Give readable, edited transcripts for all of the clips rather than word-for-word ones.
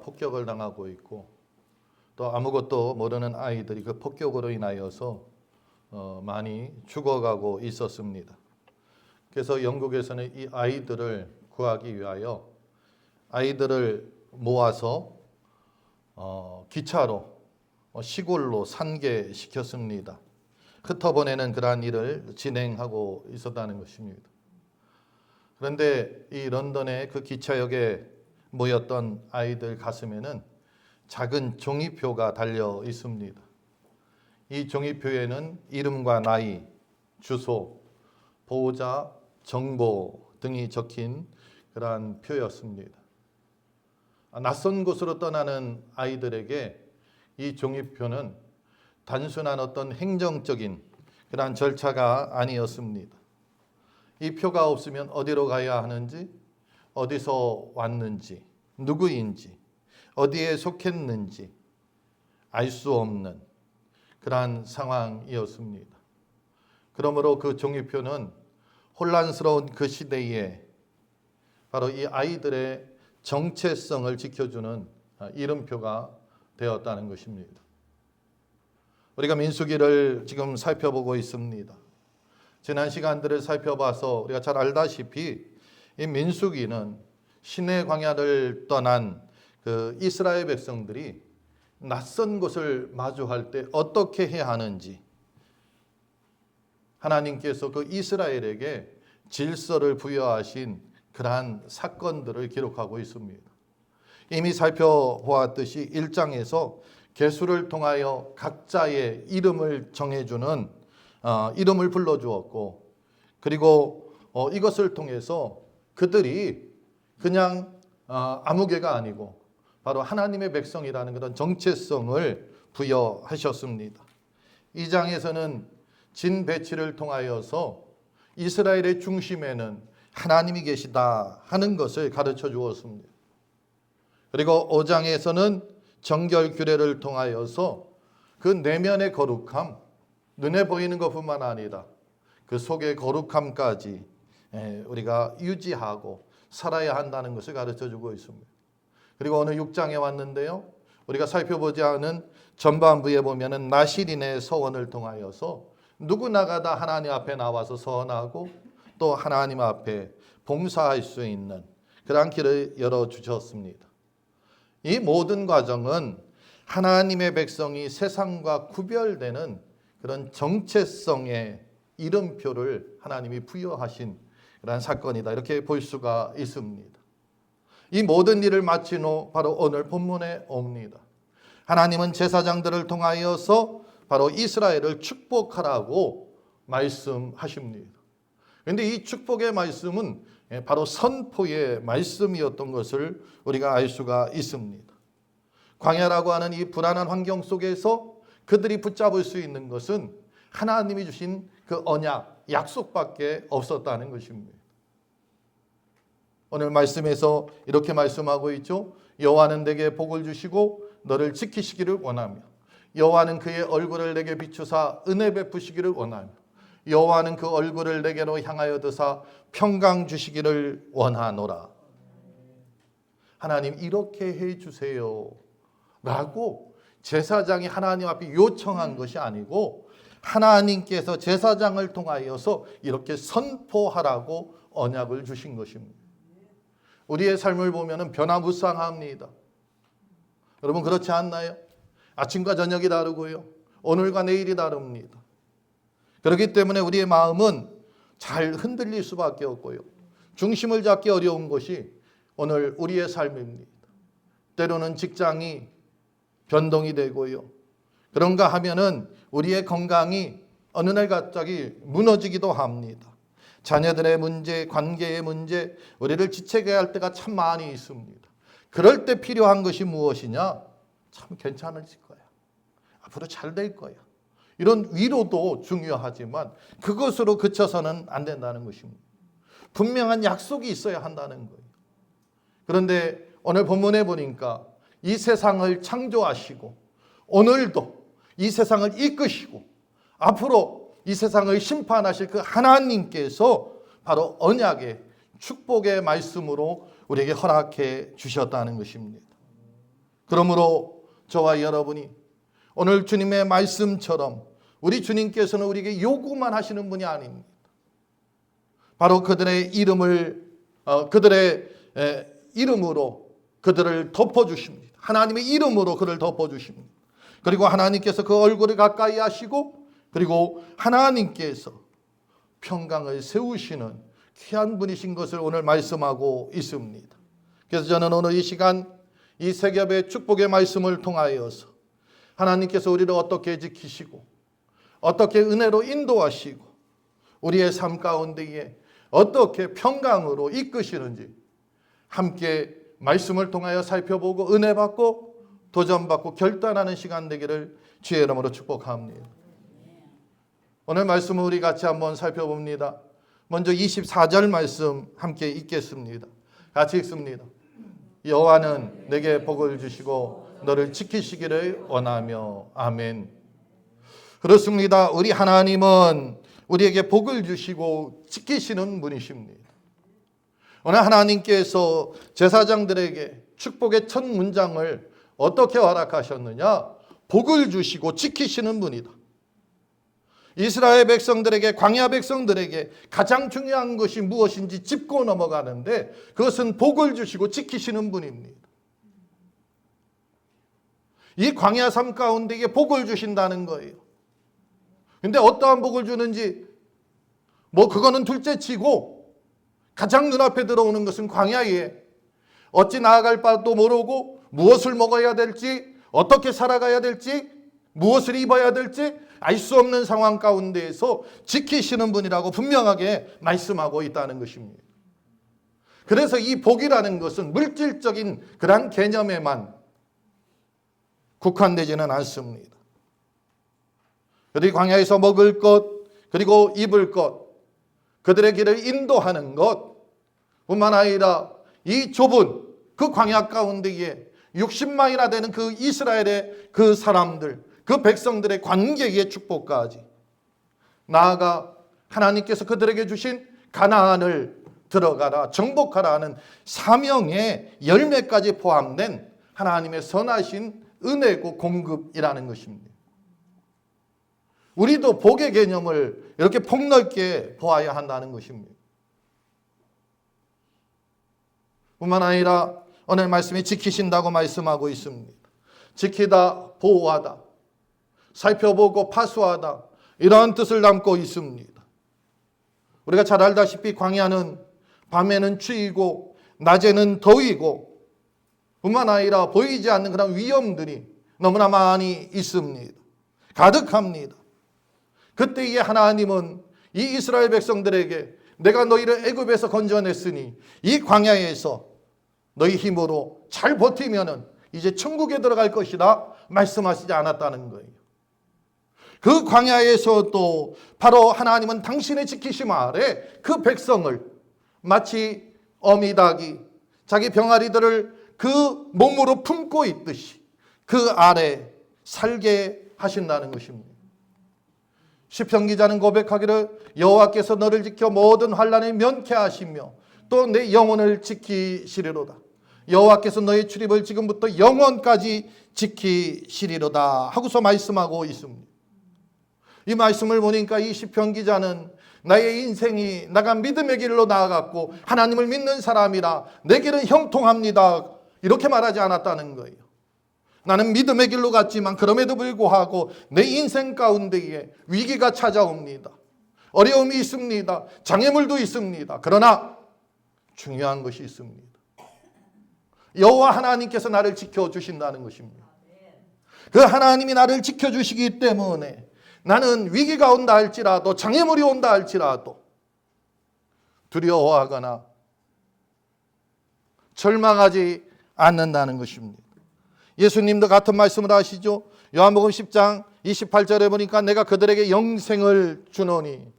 폭격을 당하고 있고 또 아무것도 모르는 아이들이 그 폭격으로 인하여서 많이 죽어가고 있었습니다. 그래서 영국에서는 이 아이들을 구하기 위하여 아이들을 모아서 기차로 시골로 산계시켰습니다. 흩어보내는 그러한 일을 진행하고 있었다는 것입니다. 그런데 이 런던의 그 기차역에 모였던 아이들 가슴에는 작은 종이표가 달려 있습니다. 이 종이표에는 이름과 나이, 주소, 보호자, 정보 등이 적힌 그러한 표였습니다. 낯선 곳으로 떠나는 아이들에게 이 종이표는 단순한 어떤 행정적인 그러한 절차가 아니었습니다. 이 표가 없으면 어디로 가야 하는지, 어디서 왔는지, 누구인지, 어디에 속했는지 알 수 없는 그러한 상황이었습니다. 그러므로 그 종이표는 혼란스러운 그 시대에 바로 이 아이들의 정체성을 지켜주는 이름표가 되었다는 것입니다. 우리가 민수기를 지금 살펴보고 있습니다. 지난 시간들을 살펴봐서 우리가 잘 알다시피 이 민수기는 시내 광야를 떠난 그 이스라엘 백성들이 낯선 곳을 마주할 때 어떻게 해야 하는지 하나님께서 그 이스라엘에게 질서를 부여하신 그러한 사건들을 기록하고 있습니다. 이미 살펴보았듯이 1장에서 계수를 통하여 각자의 이름을 정해주는 이름을 불러주었고, 그리고 이것을 통해서 그들이 그냥 아무개가 아니고 바로 하나님의 백성이라는 그런 정체성을 부여하셨습니다. 2장에서는 진 배치를 통하여서 이스라엘의 중심에는 하나님이 계시다 하는 것을 가르쳐 주었습니다. 그리고 5장에서는 정결 규례를 통하여서 그 내면의 거룩함, 눈에 보이는 것뿐만 아니라 그 속의 거룩함까지 우리가 유지하고 살아야 한다는 것을 가르쳐 주고 있습니다. 그리고 오늘 6장에 왔는데요, 우리가 살펴보지 않은 전반부에 보면은 나실인의 서원을 통하여서 누구나가 다 하나님 앞에 나와서 서원하고 또 하나님 앞에 봉사할 수 있는 그러한 길을 열어주셨습니다. 이 모든 과정은 하나님의 백성이 세상과 구별되는 그런 정체성의 이름표를 하나님이 부여하신 그런 사건이다, 이렇게 볼 수가 있습니다. 이 모든 일을 마친 후 바로 오늘 본문에 옵니다. 하나님은 제사장들을 통하여서 바로 이스라엘을 축복하라고 말씀하십니다. 그런데 이 축복의 말씀은 바로 선포의 말씀이었던 것을 우리가 알 수가 있습니다. 광야라고 하는 이 불안한 환경 속에서 그들이 붙잡을 수 있는 것은 하나님이 주신 그 언약, 약속밖에 없었다는 것입니다. 오늘 말씀에서 이렇게 말씀하고 있죠. 여호와는 내게 복을 주시고 너를 지키시기를 원하며 여호와는 그의 얼굴을 내게 비추사 은혜 베푸시기를 원하며 여호와는 그 얼굴을 내게로 향하여 드사 평강 주시기를 원하노라. 하나님 이렇게 해 주세요 라고 제사장이 하나님 앞에 요청한 것이 아니고 하나님께서 제사장을 통하여서 이렇게 선포하라고 언약을 주신 것입니다. 우리의 삶을 보면 변화무쌍합니다. 여러분 그렇지 않나요? 아침과 저녁이 다르고요, 오늘과 내일이 다릅니다. 그렇기 때문에 우리의 마음은 잘 흔들릴 수밖에 없고요, 중심을 잡기 어려운 것이 오늘 우리의 삶입니다. 때로는 직장이 변동이 되고요, 그런가 하면은 우리의 건강이 어느 날 갑자기 무너지기도 합니다. 자녀들의 문제, 관계의 문제, 우리를 지치게 할 때가 참 많이 있습니다. 그럴 때 필요한 것이 무엇이냐? 참 괜찮아질 거야, 앞으로 잘 될 거야, 이런 위로도 중요하지만 그것으로 그쳐서는 안 된다는 것입니다. 분명한 약속이 있어야 한다는 거예요. 그런데 오늘 본문에 보니까 이 세상을 창조하시고 오늘도 이 세상을 이끄시고 앞으로 이 세상을 심판하실 그 하나님께서 바로 언약의 축복의 말씀으로 우리에게 허락해 주셨다는 것입니다. 그러므로 저와 여러분이 오늘 주님의 말씀처럼 우리 주님께서는 우리에게 요구만 하시는 분이 아닙니다. 바로 그들의 이름으로 그들을 덮어주십니다. 하나님의 이름으로 그를 덮어주십니다. 그리고 하나님께서 그 얼굴을 가까이 하시고, 그리고 하나님께서 평강을 세우시는 귀한 분이신 것을 오늘 말씀하고 있습니다. 그래서 저는 오늘 이 시간 이 세 겹의 축복의 말씀을 통하여서 하나님께서 우리를 어떻게 지키시고 어떻게 은혜로 인도하시고 우리의 삶 가운데에 어떻게 평강으로 이끄시는지 함께 말씀을 통하여 살펴보고 은혜 받고 도전받고 결단하는 시간 되기를 주의 이름으로 축복합니다. 오늘 말씀을 우리 같이 한번 살펴봅니다. 먼저 24절 말씀 함께 읽겠습니다. 같이 읽습니다. 여호와는 내게 복을 주시고 너를 지키시기를 원하며. 아멘. 그렇습니다. 우리 하나님은 우리에게 복을 주시고 지키시는 분이십니다. 오늘 하나님께서 제사장들에게 축복의 첫 문장을 어떻게 허락하셨느냐? 복을 주시고 지키시는 분이다. 이스라엘 백성들에게, 광야 백성들에게 가장 중요한 것이 무엇인지 짚고 넘어가는데 그것은 복을 주시고 지키시는 분입니다. 이 광야 삶 가운데에 복을 주신다는 거예요. 근데 어떠한 복을 주는지 그거는 둘째치고 가장 눈앞에 들어오는 것은 광야에 어찌 나아갈 바도 모르고 무엇을 먹어야 될지, 어떻게 살아가야 될지, 무엇을 입어야 될지 알 수 없는 상황 가운데에서 지키시는 분이라고 분명하게 말씀하고 있다는 것입니다. 그래서 이 복이라는 것은 물질적인 그런 개념에만 국한되지는 않습니다. 그들이 광야에서 먹을 것, 그리고 입을 것, 그들의 길을 인도하는 것 뿐만 아니라 이 좁은 그 광야 가운데에 60만이나 되는 그 이스라엘의 그 사람들, 그 백성들의 관계의 축복까지, 나아가 하나님께서 그들에게 주신 가나안을 들어가라, 정복하라 하는 사명의 열매까지 포함된 하나님의 선하신 은혜고 공급이라는 것입니다. 우리도 복의 개념을 이렇게 폭넓게 보아야 한다는 것입니다. 뿐만 아니라 오늘 말씀이 지키신다고 말씀하고 있습니다. 지키다, 보호하다, 살펴보고 파수하다, 이러한 뜻을 담고 있습니다. 우리가 잘 알다시피 광야는 밤에는 추위고 낮에는 더위고 뿐만 아니라 보이지 않는 그런 위험들이 너무나 많이 있습니다. 가득합니다. 그때에 하나님은 이 이스라엘 백성들에게 내가 너희를 애굽에서 건져냈으니 이 광야에서 너희 힘으로 잘 버티면은 이제 천국에 들어갈 것이다 말씀하시지 않았다는 거예요. 그 광야에서도 바로 하나님은 당신의 지키심 아래 그 백성을 마치 어미닭이 자기 병아리들을 그 몸으로 품고 있듯이 그 아래 살게 하신다는 것입니다. 시편 기자는 고백하기를 여호와께서 너를 지켜 모든 환난에 면케하시며 또 내 영혼을 지키시리로다. 여호와께서 너의 출입을 지금부터 영원까지 지키시리로다 하고서 말씀하고 있습니다. 이 말씀을 보니까 이 시편 기자는 나의 인생이 나가 믿음의 길로 나아갔고 하나님을 믿는 사람이라 내 길은 형통합니다 이렇게 말하지 않았다는 거예요. 나는 믿음의 길로 갔지만 그럼에도 불구하고 내 인생 가운데에 위기가 찾아옵니다. 어려움이 있습니다. 장애물도 있습니다. 그러나 중요한 것이 있습니다. 여호와 하나님께서 나를 지켜주신다는 것입니다. 그 하나님이 나를 지켜주시기 때문에 나는 위기가 온다 할지라도 장애물이 온다 할지라도 두려워하거나 절망하지 않는다는 것입니다. 예수님도 같은 말씀을 하시죠. 요한복음 10장 28절에 보니까 내가 그들에게 영생을 주노니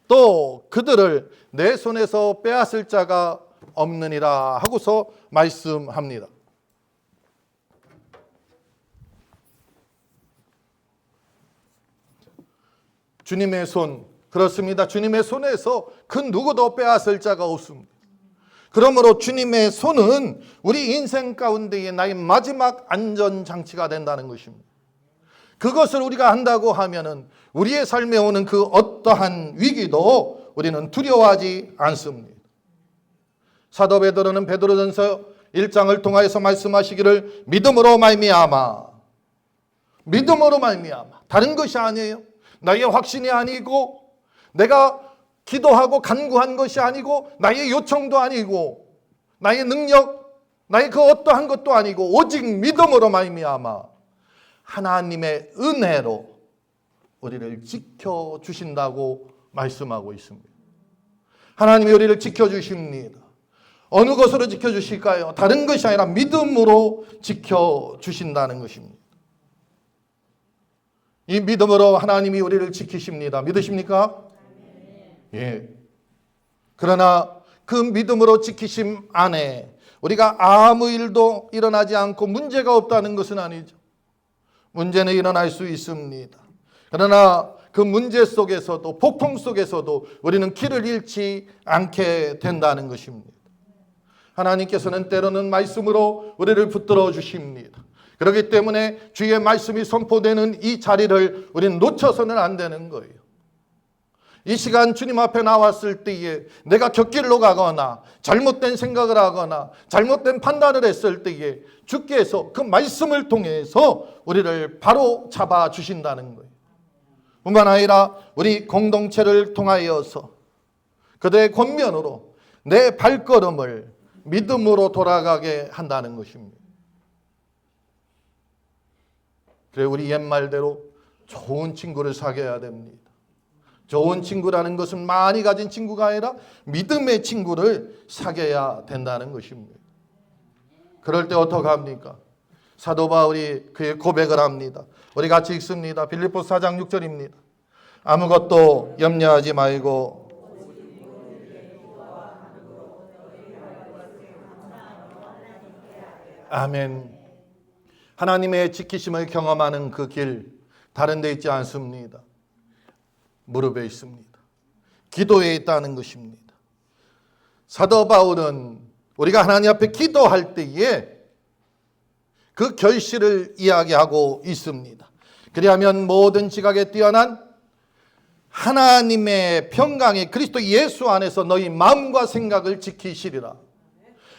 또 그들을 내 손에서 빼앗을 자가 없느니라 하고서 말씀합니다. 주님의 손, 그렇습니다. 주님의 손에서 그 누구도 빼앗을 자가 없습니다. 그러므로 주님의 손은 우리 인생 가운데의 나의 마지막 안전장치가 된다는 것입니다. 그것을 우리가 한다고 하면은 우리의 삶에 오는 그 어떠한 위기도 우리는 두려워하지 않습니다. 사도 베드로는 베드로전서 1장을 통하여서 말씀하시기를 믿음으로 말미암아, 믿음으로 말미암아, 다른 것이 아니에요. 나의 확신이 아니고 내가 기도하고 간구한 것이 아니고 나의 요청도 아니고 나의 능력, 나의 그 어떠한 것도 아니고 오직 믿음으로 말미암아 하나님의 은혜로 우리를 지켜주신다고 말씀하고 있습니다. 하나님이 우리를 지켜주십니다. 어느 것으로 지켜주실까요? 다른 것이 아니라 믿음으로 지켜주신다는 것입니다. 이 믿음으로 하나님이 우리를 지키십니다. 믿으십니까? 예. 그러나 그 믿음으로 지키심 안에 우리가 아무 일도 일어나지 않고 문제가 없다는 것은 아니죠. 문제는 일어날 수 있습니다. 그러나 그 문제 속에서도 폭풍 속에서도 우리는 길을 잃지 않게 된다는 것입니다. 하나님께서는 때로는 말씀으로 우리를 붙들어 주십니다. 그렇기 때문에 주의 말씀이 선포되는 이 자리를 우리는 놓쳐서는 안 되는 거예요. 이 시간 주님 앞에 나왔을 때에 내가 곁길로 가거나 잘못된 생각을 하거나 잘못된 판단을 했을 때에 주께서 그 말씀을 통해서 우리를 바로 잡아 주신다는 거예요. 뿐만 아니라 우리 공동체를 통하여서 그들의 권면으로 내 발걸음을 믿음으로 돌아가게 한다는 것입니다. 그래 우리 옛말대로 좋은 친구를 사귀어야 됩니다. 좋은 친구라는 것은 많이 가진 친구가 아니라 믿음의 친구를 사귀어야 된다는 것입니다. 그럴 때 어떻게 합니까? 사도 바울이 그의 고백을 합니다. 우리 같이 읽습니다. 빌립보서 4장 6절입니다. 아무것도 염려하지 말고 아멘. 하나님의 지키심을 경험하는 그 길 다른 데 있지 않습니다. 무릎에 있습니다. 기도에 있다는 것입니다. 사도 바울은 우리가 하나님 앞에 기도할 때에 그 결실을 이야기하고 있습니다. 그리하면 모든 지각에 뛰어난 하나님의 평강의 그리스도 예수 안에서 너희 마음과 생각을 지키시리라.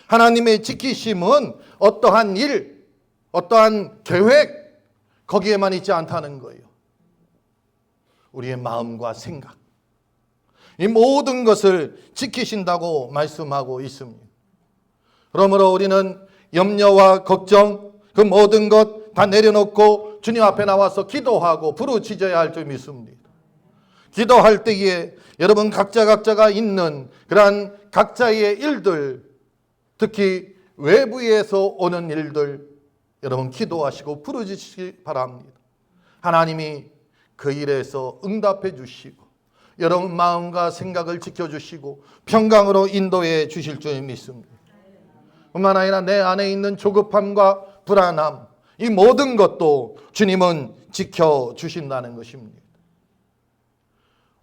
하나님의 지키심은 어떠한 일, 어떠한 계획 거기에만 있지 않다는 거예요. 우리의 마음과 생각, 이 모든 것을 지키신다고 말씀하고 있습니다. 그러므로 우리는 염려와 걱정 그 모든 것 다 내려놓고 주님 앞에 나와서 기도하고 부르짖어야 할 줄 믿습니다. 기도할 때에 여러분 각자가 있는 그러한 각자의 일들, 특히 외부에서 오는 일들 여러분 기도하시고 부르짖으시기 바랍니다. 하나님이 그 일에서 응답해 주시고 여러분 마음과 생각을 지켜주시고 평강으로 인도해 주실 줄 믿습니다. 뿐만 아니라 내 안에 있는 조급함과 불안함 이 모든 것도 주님은 지켜주신다는 것입니다.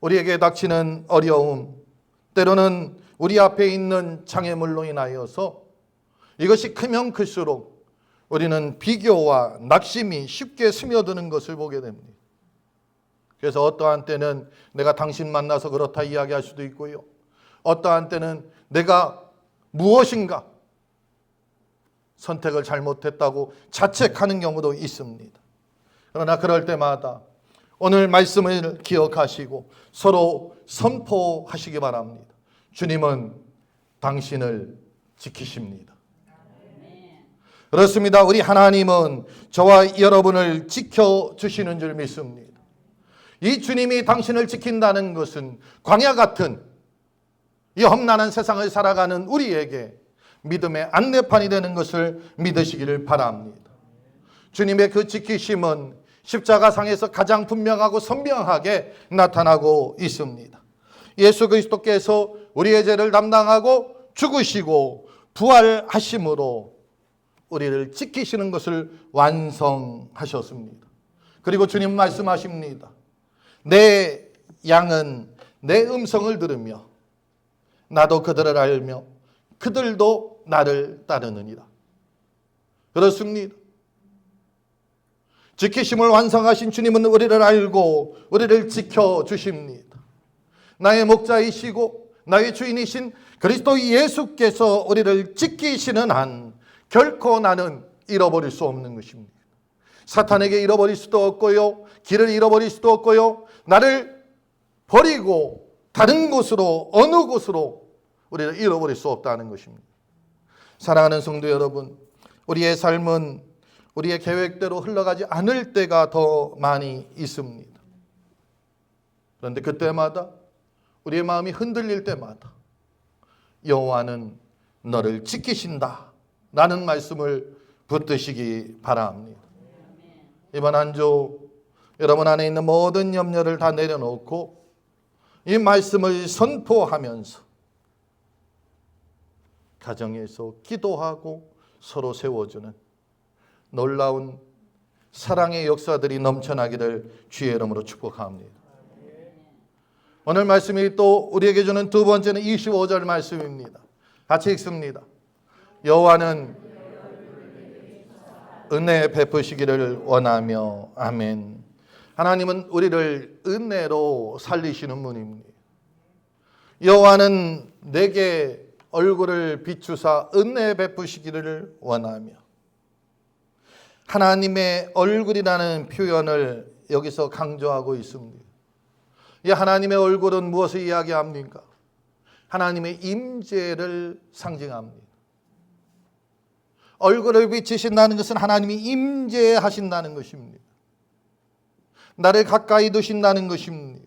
우리에게 닥치는 어려움 때로는 우리 앞에 있는 장애물로 인하여서 이것이 크면 클수록 우리는 비교와 낙심이 쉽게 스며드는 것을 보게 됩니다. 그래서 어떠한 때는 내가 당신 만나서 그렇다 이야기할 수도 있고요. 어떠한 때는 내가 무엇인가 선택을 잘못했다고 자책하는 경우도 있습니다. 그러나 그럴 때마다 오늘 말씀을 기억하시고 서로 선포하시기 바랍니다. 주님은 당신을 지키십니다. 그렇습니다. 우리 하나님은 저와 여러분을 지켜주시는 줄 믿습니다. 이 주님이 당신을 지킨다는 것은 광야 같은 이 험난한 세상을 살아가는 우리에게 믿음의 안내판이 되는 것을 믿으시기를 바랍니다. 주님의 그 지키심은 십자가상에서 가장 분명하고 선명하게 나타나고 있습니다. 예수 그리스도께서 우리의 죄를 담당하고 죽으시고 부활하심으로 우리를 지키시는 것을 완성하셨습니다. 그리고 주님 말씀하십니다. 내 양은 내 음성을 들으며 나도 그들을 알며 그들도 나를 따르느니라. 그렇습니다. 지키심을 완성하신 주님은 우리를 알고 우리를 지켜주십니다. 나의 목자이시고 나의 주인이신 그리스도 예수께서 우리를 지키시는 한 결코 나는 잃어버릴 수 없는 것입니다. 사탄에게 잃어버릴 수도 없고요, 길을 잃어버릴 수도 없고요, 나를 버리고 다른 곳으로, 어느 곳으로 우리를 잃어버릴 수 없다는 것입니다. 사랑하는 성도 여러분, 우리의 삶은 우리의 계획대로 흘러가지 않을 때가 더 많이 있습니다. 그런데 그때마다 우리의 마음이 흔들릴 때마다 여호와는 너를 지키신다 라는 말씀을 붙드시기 바랍니다. 이번 한 주 여러분 안에 있는 모든 염려를 다 내려놓고 이 말씀을 선포하면서 가정에서 기도하고 서로 세워주는 놀라운 사랑의 역사들이 넘쳐나기를 주의 이름으로 축복합니다. 오늘 말씀이 또 우리에게 주는 두 번째는 25절 말씀입니다. 같이 읽습니다. 여호와는 은혜 베푸시기를 원하며. 아멘. 하나님은 우리를 은혜로 살리시는 분입니다. 여호와는 내게 얼굴을 비추사 은혜 베푸시기를 원하며. 하나님의 얼굴이라는 표현을 여기서 강조하고 있습니다. 이 하나님의 얼굴은 무엇을 이야기합니까? 하나님의 임재를 상징합니다. 얼굴을 비치신다는 것은 하나님이 임재하신다는 것입니다. 나를 가까이 두신다는 것입니다.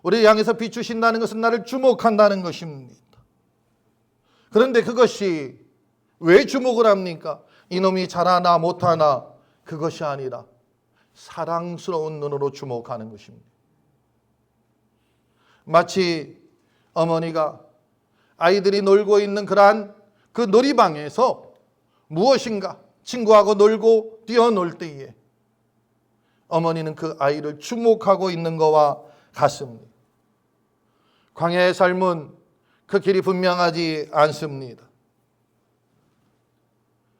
우리를 향해서 비추신다는 것은 나를 주목한다는 것입니다. 그런데 그것이 왜 주목을 합니까? 이놈이 잘하나 못하나 그것이 아니라 사랑스러운 눈으로 주목하는 것입니다. 마치 어머니가 아이들이 놀고 있는 그러한 그 놀이방에서 무엇인가 친구하고 놀고 뛰어놀 때에 어머니는 그 아이를 주목하고 있는 것과 같습니다. 광야의 삶은 그 길이 분명하지 않습니다.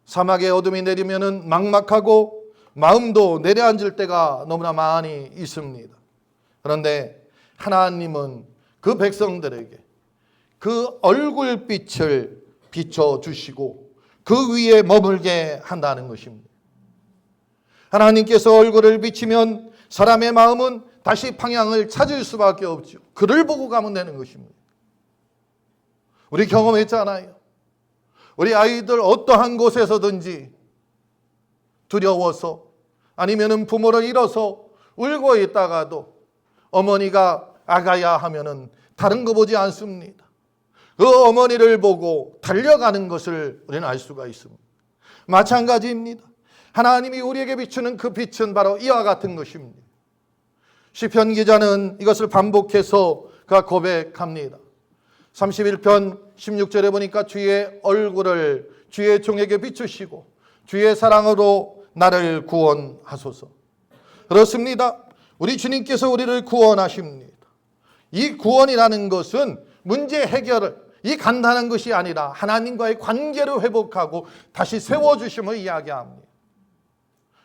사막의 어둠이 내리면은 막막하고 마음도 내려앉을 때가 너무나 많이 있습니다. 그런데 하나님은 그 백성들에게 그 얼굴빛을 비춰주시고 그 위에 머물게 한다는 것입니다. 하나님께서 얼굴을 비치면 사람의 마음은 다시 방향을 찾을 수밖에 없죠. 그를 보고 가면 되는 것입니다. 우리 경험했잖아요. 우리 아이들 어떠한 곳에서든지 두려워서 아니면 부모를 잃어서 울고 있다가도 어머니가 아가야 하면은 다른 거 보지 않습니다. 그 어머니를 보고 달려가는 것을 우리는 알 수가 있습니다. 마찬가지입니다. 하나님이 우리에게 비추는 그 빛은 바로 이와 같은 것입니다. 시편 기자는 이것을 반복해서 그가 고백합니다. 31편 16절에 보니까 주의 얼굴을 주의 종에게 비추시고 주의 사랑으로 나를 구원하소서. 그렇습니다. 우리 주님께서 우리를 구원하십니다. 이 구원이라는 것은 문제 해결을 이 간단한 것이 아니라 하나님과의 관계를 회복하고 다시 세워주심을 이야기합니다.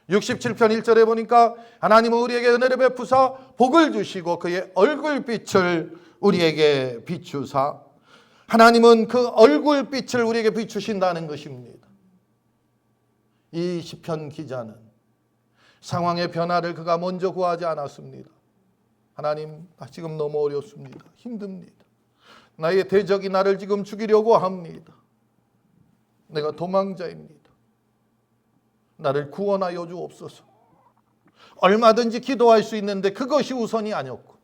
67편 1절에 보니까 하나님은 우리에게 은혜를 베푸사 복을 주시고 그의 얼굴빛을 우리에게 비추사. 하나님은 그 얼굴빛을 우리에게 비추신다는 것입니다. 이 시편 기자는 상황의 변화를 그가 먼저 구하지 않았습니다. 하나님, 나 지금 너무 어렵습니다. 힘듭니다. 나의 대적이 나를 지금 죽이려고 합니다. 내가 도망자입니다. 나를 구원하여 주옵소서. 얼마든지 기도할 수 있는데 그것이 우선이 아니었고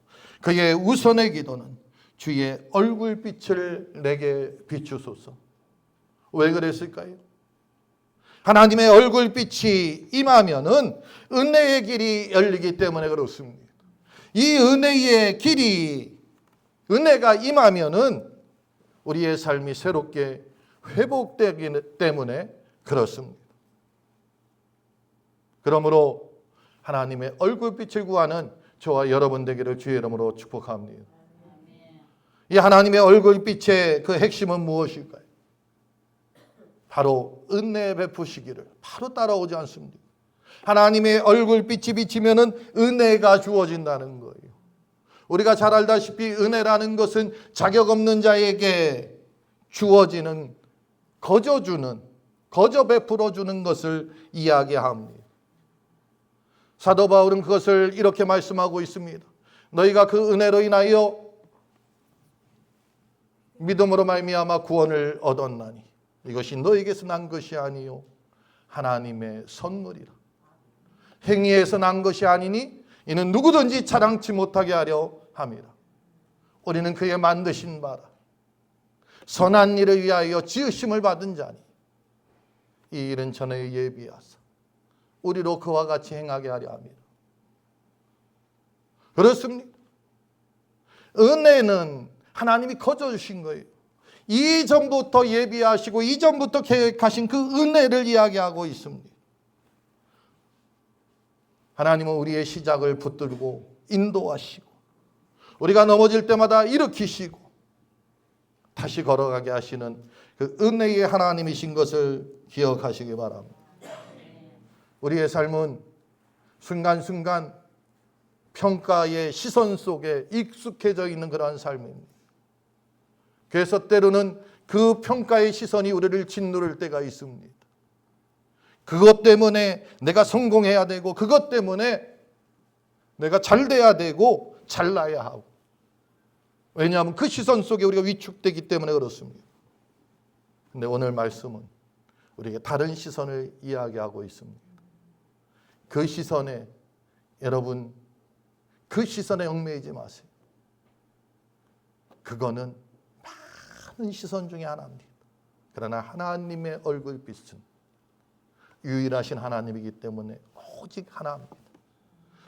그의 우선의 기도는 주의 얼굴빛을 내게 비추소서. 왜 그랬을까요? 하나님의 얼굴빛이 임하면은 은혜의 길이 열리기 때문에 그렇습니다. 이 은혜의 길이, 은혜가 임하면은 우리의 삶이 새롭게 회복되기 때문에 그렇습니다. 그러므로 하나님의 얼굴빛을 구하는 저와 여러분 되기를 주의 이름으로 축복합니다. 이 하나님의 얼굴빛의 그 핵심은 무엇일까요? 바로 은혜 베푸시기를 바로 따라오지 않습니다. 하나님의 얼굴빛이 비치면은 은혜가 주어진다는 거예요. 우리가 잘 알다시피 은혜라는 것은 자격 없는 자에게 주어지는 거저 베풀어 주는 것을 이야기합니다. 사도 바울은 그것을 이렇게 말씀하고 있습니다. 너희가 그 은혜로 인하여 믿음으로 말미암아 구원을 얻었나니 이것이 너희에게서 난 것이 아니요 하나님의 선물이라. 행위에서 난 것이 아니니 이는 누구든지 자랑치 못하게 하려 함이라. 우리는 그의 만드신 바라 선한 일을 위하여 지으심을 받은 자니 이 일은 전에 예비하사 우리로 그와 같이 행하게 하려 함이라. 그렇습니다. 은혜는 하나님이 거저 주신 거예요. 이전부터 예비하시고 이전부터 계획하신 그 은혜를 이야기하고 있습니다. 하나님은 우리의 시작을 붙들고 인도하시고 우리가 넘어질 때마다 일으키시고 다시 걸어가게 하시는 그 은혜의 하나님이신 것을 기억하시기 바랍니다. 우리의 삶은 순간순간 평가의 시선 속에 익숙해져 있는 그러한 삶입니다. 그래서 때로는 그 평가의 시선이 우리를 짓누를 때가 있습니다. 그것 때문에 내가 성공해야 되고 그것 때문에 내가 잘 돼야 되고 잘나야 하고, 왜냐하면 그 시선 속에 우리가 위축되기 때문에 그렇습니다. 그런데 오늘 말씀은 우리에게 다른 시선을 이야기하고 있습니다. 그 시선에 여러분 그 시선에 얽매이지 마세요. 그거는 많은 시선 중에 하나입니다. 그러나 하나님의 얼굴빛은 유일하신 하나님이기 때문에 오직 하나입니다.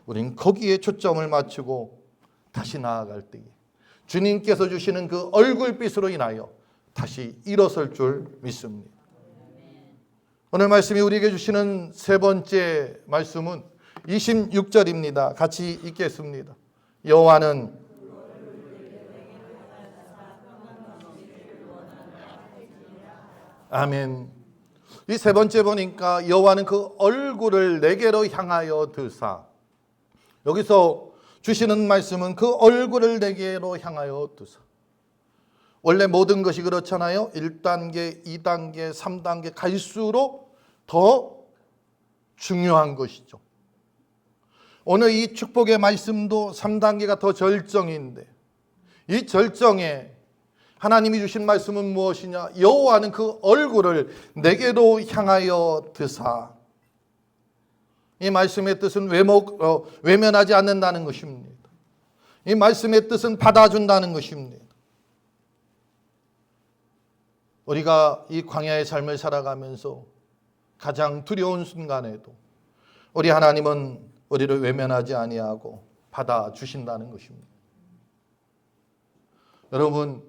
우리는 거기에 초점을 맞추고 다시 나아갈 때에 주님께서 주시는 그 얼굴빛으로 인하여 다시 일어설 줄 믿습니다. 오늘 말씀이 우리에게 주시는 세 번째 말씀은 26절입니다. 같이 읽겠습니다. 여호와는 아멘. 이 세 번째 보니까 여호와는 그 얼굴을 내게로 향하여 드사. 여기서 주시는 말씀은 그 얼굴을 내게로 향하여 드사. 원래 모든 것이 그렇잖아요. 1단계, 2단계, 3단계 갈수록 더 중요한 것이죠. 오늘 이 축복의 말씀도 3단계가 더 절정인데 이 절정에 하나님이 주신 말씀은 무엇이냐? 여호와는 그 얼굴을 내게로 향하여 드사. 이 말씀의 뜻은 외면하지 않는다는 것입니다. 이 말씀의 뜻은 받아준다는 것입니다. 우리가 이 광야의 삶을 살아가면서 가장 두려운 순간에도 우리 하나님은 우리를 외면하지 아니하고 받아주신다는 것입니다. 여러분,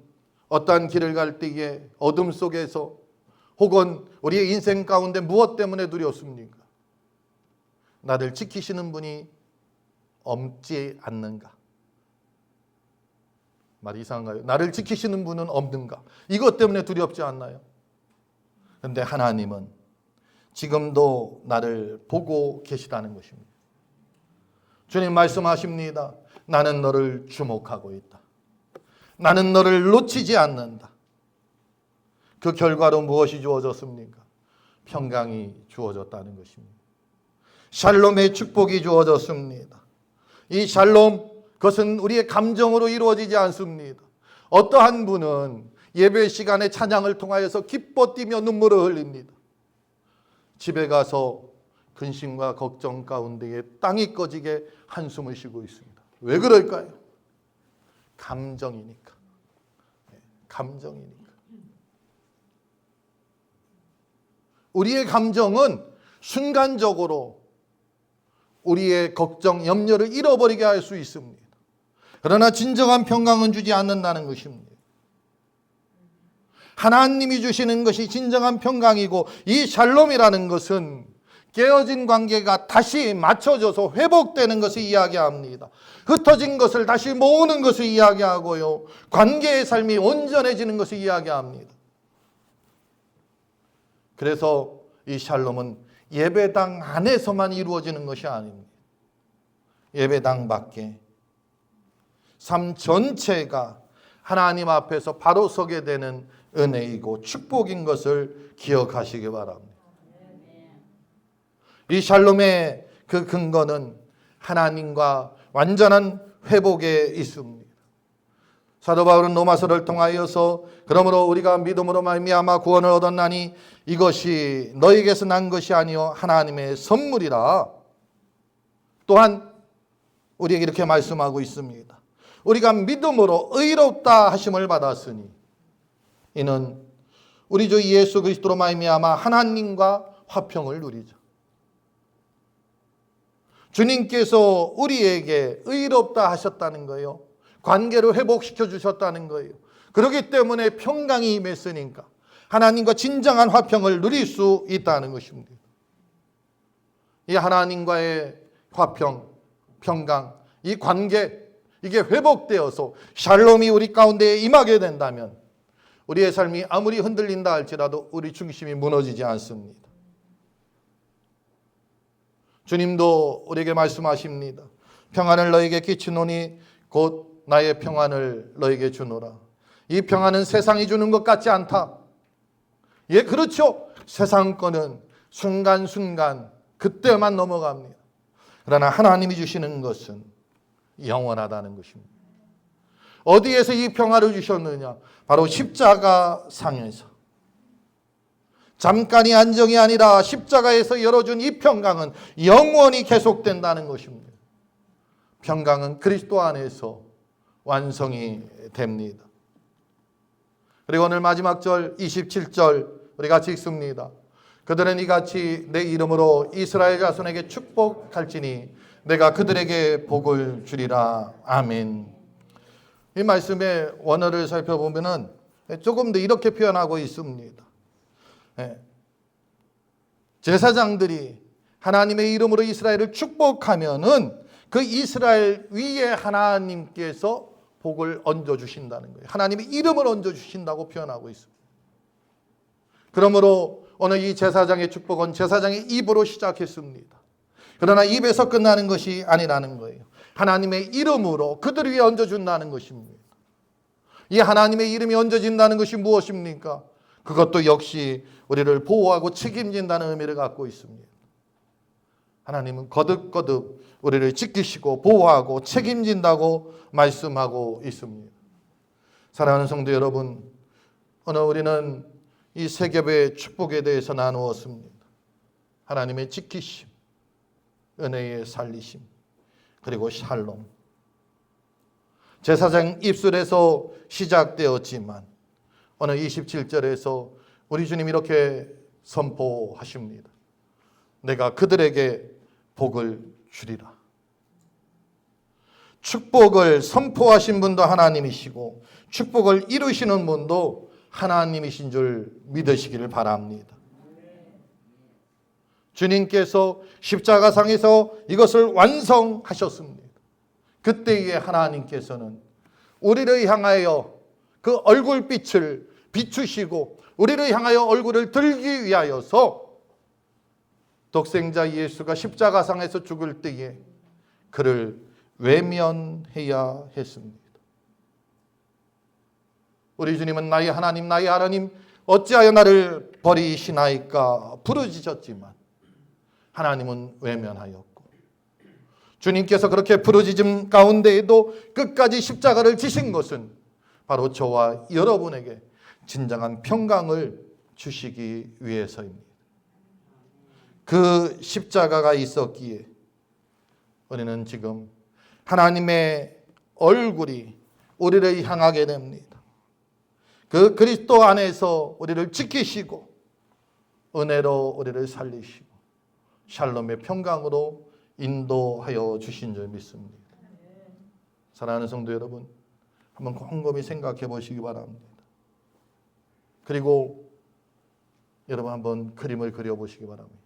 어떠한 길을 갈 때에 어둠 속에서 혹은 우리의 인생 가운데 무엇 때문에 두렵습니까? 나를 지키시는 분이 없지 않는가? 말이 이상한가요? 나를 지키시는 분은 없는가? 이것 때문에 두렵지 않나요? 그런데 하나님은 지금도 나를 보고 계시다는 것입니다. 주님 말씀하십니다. 나는 너를 주목하고 있다. 나는 너를 놓치지 않는다. 그 결과로 무엇이 주어졌습니까? 평강이 주어졌다는 것입니다. 샬롬의 축복이 주어졌습니다. 이 샬롬, 그것은 우리의 감정으로 이루어지지 않습니다. 어떠한 분은 예배 시간에 찬양을 통하여서 기뻐 뛰며 눈물을 흘립니다. 집에 가서 근심과 걱정 가운데에 땅이 꺼지게 한숨을 쉬고 있습니다. 왜 그럴까요? 감정이니까. 감정이니까. 우리의 감정은 순간적으로 우리의 걱정, 염려를 잃어버리게 할 수 있습니다. 그러나 진정한 평강은 주지 않는다는 것입니다. 하나님이 주시는 것이 진정한 평강이고 이 샬롬이라는 것은 깨어진 관계가 다시 맞춰져서 회복되는 것을 이야기합니다. 흩어진 것을 다시 모으는 것을 이야기하고요. 관계의 삶이 온전해지는 것을 이야기합니다. 그래서 이 샬롬은 예배당 안에서만 이루어지는 것이 아닙니다. 예배당 밖에 삶 전체가 하나님 앞에서 바로 서게 되는 은혜이고 축복인 것을 기억하시기 바랍니다. 이 샬롬의 그 근거는 하나님과 완전한 회복에 있습니다. 사도 바울은 로마서를 통하여서 그러므로 우리가 믿음으로 말미암아 구원을 얻었나니 이것이 너희에게서 난 것이 아니요 하나님의 선물이라. 또한 우리에게 이렇게 말씀하고 있습니다. 우리가 믿음으로 의롭다 하심을 받았으니 이는 우리 주 예수 그리스도로 말미암아 하나님과 화평을 누리자. 주님께서 우리에게 의롭다 하셨다는 거예요. 관계를 회복시켜 주셨다는 거예요. 그렇기 때문에 평강이 임했으니까 하나님과 진정한 화평을 누릴 수 있다는 것입니다. 이 하나님과의 화평, 평강, 이 관계, 이게 회복되어서 샬롬이 우리 가운데에 임하게 된다면 우리의 삶이 아무리 흔들린다 할지라도 우리 중심이 무너지지 않습니다. 주님도 우리에게 말씀하십니다. 평안을 너에게 끼치노니 곧 나의 평안을 너에게 주노라. 이 평안은 세상이 주는 것 같지 않다. 예, 그렇죠. 세상 거는 순간순간 그때만 넘어갑니다. 그러나 하나님이 주시는 것은 영원하다는 것입니다. 어디에서 이 평화를 주셨느냐? 바로 십자가 상에서. 잠깐이 안정이 아니라 십자가에서 열어준 이 평강은 영원히 계속된다는 것입니다. 평강은 그리스도 안에서 완성이 됩니다. 그리고 오늘 마지막 절 27절 우리 같이 읽습니다. 그들은 이같이 내 이름으로 이스라엘 자손에게 축복할지니 내가 그들에게 복을 주리라. 아멘. 이 말씀의 원어를 살펴보면은 조금 더 이렇게 표현하고 있습니다. 제사장들이 하나님의 이름으로 이스라엘을 축복하면은 그 이스라엘 위에 하나님께서 복을 얹어주신다는 거예요. 하나님의 이름을 얹어주신다고 표현하고 있습니다. 그러므로 오늘 이 제사장의 축복은 제사장의 입으로 시작했습니다. 그러나 입에서 끝나는 것이 아니라는 거예요. 하나님의 이름으로 그들 위에 얹어준다는 것입니다. 이 하나님의 이름이 얹어진다는 것이 무엇입니까? 그것도 역시 우리를 보호하고 책임진다는 의미를 갖고 있습니다. 하나님은 거듭거듭 우리를 지키시고 보호하고 책임진다고 말씀하고 있습니다. 사랑하는 성도 여러분, 오늘 우리는 이 세 겹의 축복에 대해서 나누었습니다. 하나님의 지키심, 은혜의 살리심, 그리고 샬롬. 제사장 입술에서 시작되었지만 오늘 27절에서 우리 주님이 이렇게 선포하십니다. 내가 그들에게 복을 주리라. 축복을 선포하신 분도 하나님이시고 축복을 이루시는 분도 하나님이신 줄 믿으시기를 바랍니다. 주님께서 십자가상에서 이것을 완성하셨습니다. 그때에 하나님께서는 우리를 향하여 그 얼굴빛을 비추시고 우리를 향하여 얼굴을 들기 위하여서 독생자 예수가 십자가상에서 죽을 때에 그를 외면해야 했습니다. 우리 주님은 나의 하나님 어찌하여 나를 버리시나이까 부르짖었지만 하나님은 외면하였고 주님께서 그렇게 부르짖음 가운데에도 끝까지 십자가를 지신 것은 바로 저와 여러분에게 진정한 평강을 주시기 위해서입니다. 그 십자가가 있었기에 우리는 지금 하나님의 얼굴이 우리를 향하게 됩니다. 그 그리스도 안에서 우리를 지키시고 은혜로 우리를 살리시고 샬롬의 평강으로 인도하여 주신 줄 믿습니다. 사랑하는 성도 여러분, 한번 곰곰이 생각해 보시기 바랍니다. 그리고 여러분 한번 그림을 그려보시기 바랍니다.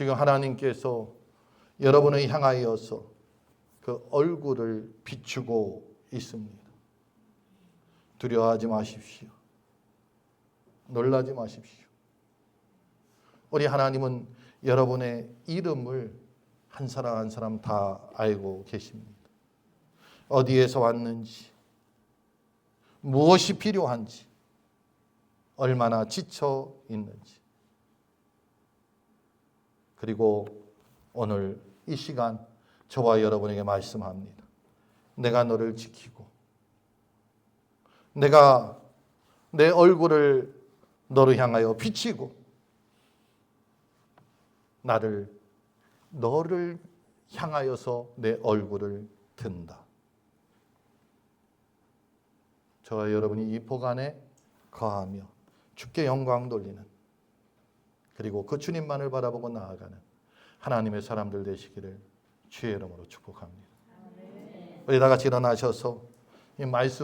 지금 하나님께서 여러분을 향하여서 그 얼굴을 비추고 있습니다. 두려워하지 마십시오. 놀라지 마십시오. 우리 하나님은 여러분의 이름을 한 사람 한 사람 다 알고 계십니다. 어디에서 왔는지, 무엇이 필요한지, 얼마나 지쳐 있는지. 그리고 오늘 이 시간 저와 여러분에게 말씀합니다. 내가 너를 지키고 내가 내 얼굴을 너를 향하여 비치고 너를 향하여서 내 얼굴을 든다. 저와 여러분이 이 복 안에 거하며 주께 영광 돌리는, 그리고 그 주님만을 바라보고 나아가는 하나님의 사람들 되시기를 주의 이름으로 축복합니다. 우리 다 같이 일어나셔서 이 말씀